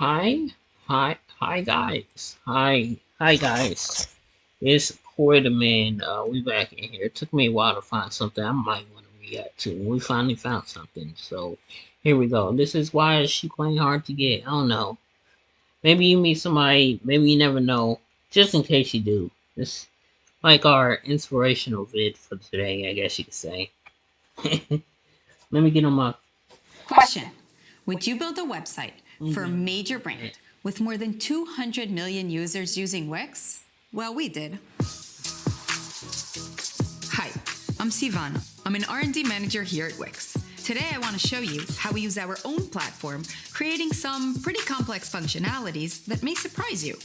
Hi, hi guys. Hi guys. It's Corey the Man. We back in here. It took me a while to find something I might want to react to. We finally found something. So here we go. This is why is she playing hard to get? I don't know. Maybe you meet somebody. Maybe you never know. Just in case you do. This like our inspirational vid for today. I guess you could say. Let me get on my. Question. Would you build a website for a Mhm. major brand with more than 200 million users using Wix? Well, we did. Hi, I'm Sivana. I'm an R&D manager here at Wix. Today, I want to show you how we use our own platform, creating some pretty complex functionalities that may surprise you.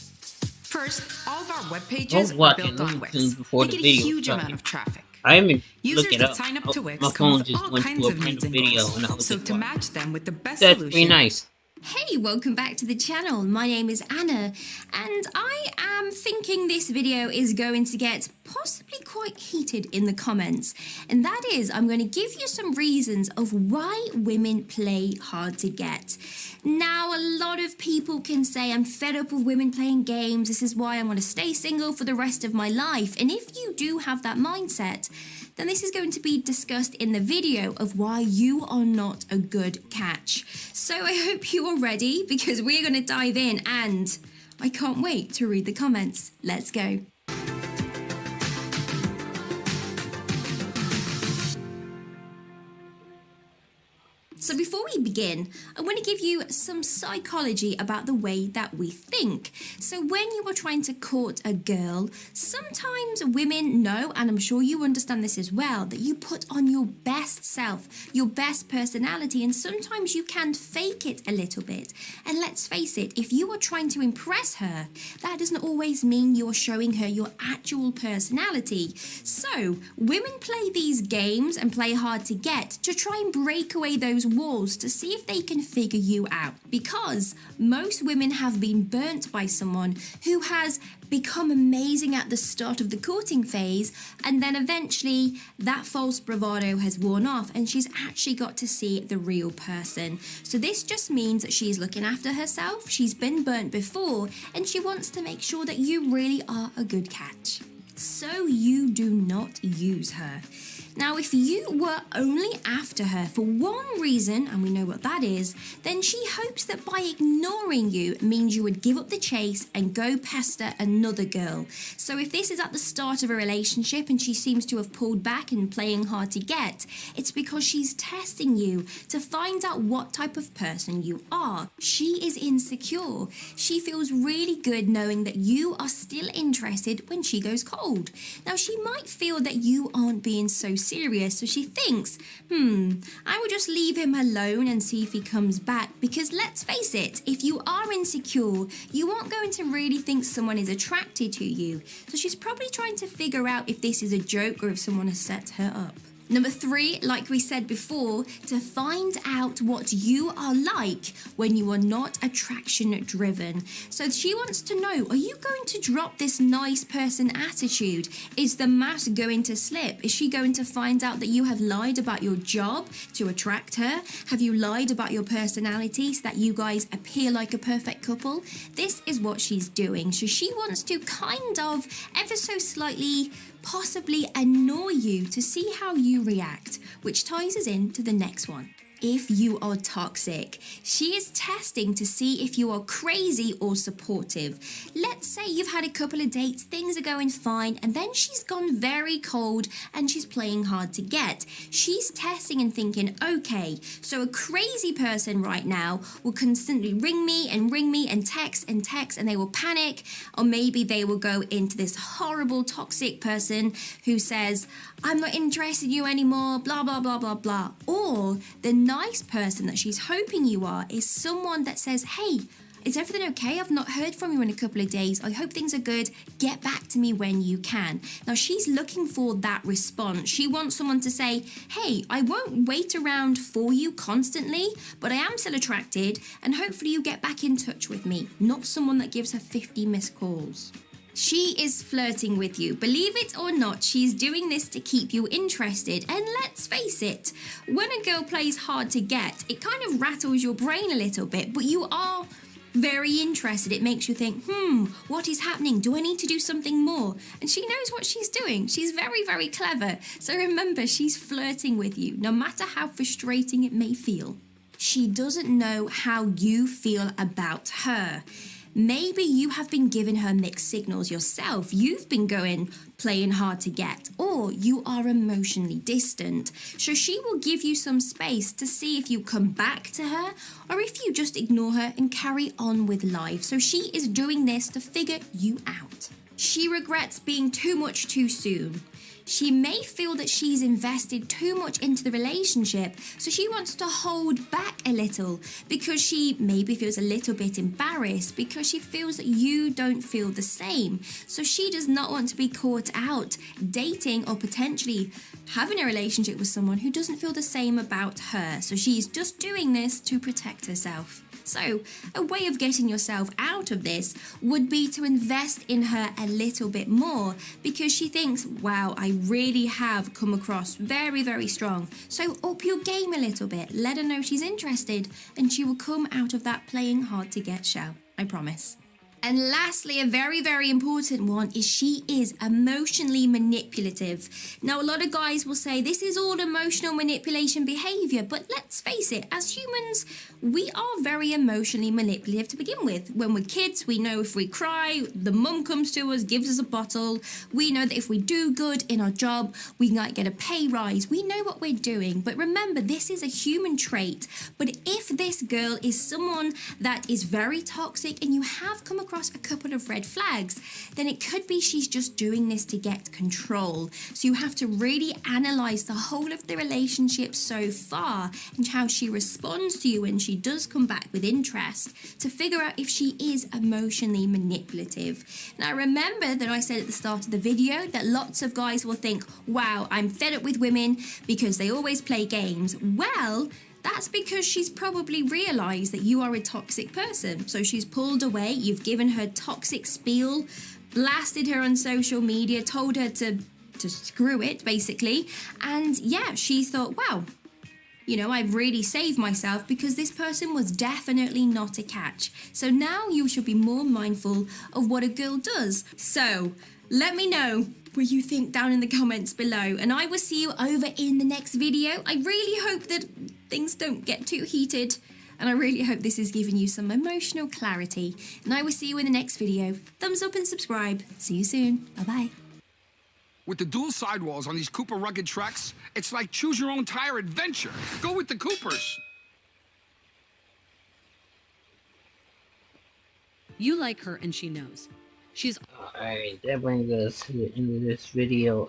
First, all of our web I pages was are watching built on Looney Tunes Wix. before They the get a video huge amount started. of traffic. I didn't even look Users it that up. sign up to My Wix come phone with just all went to kinds a of needs random and video goals. and I was So like, to wow, match them with the best that's pretty solution, nice. Hey, welcome back to the channel. My name is Anna, and I am thinking this video is going to get possibly quite heated in the comments. And that is, I'm going to give you some reasons of why women play hard to get. Now, a lot of people can say, I'm fed up of women playing games. This is why I'm going to stay single for the rest of my life. And if you do have that mindset, then this is going to be discussed in the video of why you are not a good catch. So I hope you are ready because we're going to dive in and I can't wait to read the comments. Let's go. So before we begin, I want to give you some psychology about the way that we think. So when you are trying to court a girl, sometimes women know, and I'm sure you understand this as well, that you put on your best self, your best personality, and sometimes you can fake it a little bit. And let's face it, if you are trying to impress her, that doesn't always mean you're showing her your actual personality. So women play these games and play hard to get to try and break away those walls to see if they can figure you out, because most women have been burnt by someone who has become amazing at the start of the courting phase, and then eventually that false bravado has worn off and she's actually got to see the real person. So this just means that she's looking after herself, she's been burnt before, and she wants to make sure that you really are a good catch. So you do not use her. Now, if you were only after her for one reason, and we know what that is, then she hopes that by ignoring you means you would give up the chase and go pester another girl. So if this is at the start of a relationship and she seems to have pulled back and playing hard to get, it's because she's testing you to find out what type of person you are. She is insecure. She feels really good knowing that you are still interested when she goes cold. Now, she might feel that you aren't being so serious, so she thinks, I will just leave him alone and see if he comes back, because let's face it, if you are insecure, you aren't going to really think someone is attracted to you. So she's probably trying to figure out if this is a joke or if someone has set her up. Number 3, like we said before, to find out what you are like when you are not attraction driven. So she wants to know, are you going to drop this nice person attitude? Is the mask going to slip? Is she going to find out that you have lied about your job to attract her? Have you lied about your personality so that you guys appear like a perfect couple? This is what she's doing. So she wants to kind of ever so slightly possibly annoy you to see how you react, which ties us into the next one. If you are toxic, she is testing to see if you are crazy or supportive. Let's say you've had a couple of dates, things are going fine, and then she's gone very cold and she's playing hard to get. She's testing and thinking, okay, so a crazy person right now will constantly ring me and text and they will panic, or maybe they will go into this horrible toxic person who says, I'm not interested in you anymore, blah, blah, blah, blah, blah. Or the nice person that she's hoping you are is someone that says, hey, is everything okay? I've not heard from you in a couple of days. I hope things are good. Get back to me when you can. Now, she's looking for that response. She wants someone to say, hey, I won't wait around for you constantly, but I am still attracted, and hopefully you get back in touch with me. Not someone that gives her 50 missed calls. She is flirting with you. Believe it or not, she's doing this to keep you interested. And let's face it, when a girl plays hard to get, it kind of rattles your brain a little bit, but you are very interested. It makes you think, what is happening? Do I need to do something more? And she knows what she's doing. She's very, very clever. So remember, she's flirting with you, no matter how frustrating it may feel. She doesn't know how you feel about her. Maybe you have been giving her mixed signals yourself. You've been playing hard to get, or you are emotionally distant. So she will give you some space to see if you come back to her or if you just ignore her and carry on with life. So she is doing this to figure you out. She regrets being too much too soon. She may feel that she's invested too much into the relationship, so she wants to hold back a little because she maybe feels a little bit embarrassed because she feels that you don't feel the same. So she does not want to be caught out dating or potentially having a relationship with someone who doesn't feel the same about her. So she's just doing this to protect herself. So, a way of getting yourself out of this would be to invest in her a little bit more because she thinks, wow, I really have come across very, very strong. So, up your game a little bit. Let her know she's interested and she will come out of that playing hard to get shell. I promise. And lastly, a very, very important one is she is emotionally manipulative. Now, a lot of guys will say this is all emotional manipulation behavior, but let's face it, as humans, we are very emotionally manipulative to begin with. When we're kids, we know if we cry, the mum comes to us, gives us a bottle. We know that if we do good in our job, we might get a pay rise. We know what we're doing. But remember, this is a human trait. But if this girl is someone that is very toxic and you have come across a couple of red flags, then it could be she's just doing this to get control. So you have to really analyze the whole of the relationship so far and how she responds to you when she does come back with interest to figure out if she is emotionally manipulative. Now remember that I said at the start of the video that lots of guys will think, wow, I'm fed up with women because they always play games. Well, that's because she's probably realised that you are a toxic person. So she's pulled away, you've given her toxic spiel, blasted her on social media, told her to screw it, basically. And yeah, she thought, wow, I've really saved myself because this person was definitely not a catch. So now you should be more mindful of what a girl does. So let me know what you think down in the comments below, and I will see you over in the next video. I really hope that things don't get too heated, and I really hope this is giving you some emotional clarity, and I will see you in the next video. Thumbs up and subscribe. See you soon. Bye-bye. With the dual sidewalls on these Cooper rugged tracks, it's like choose your own tire adventure. Go with the Coopers. You like her and she knows. She's Alright, that brings us to the end of this video.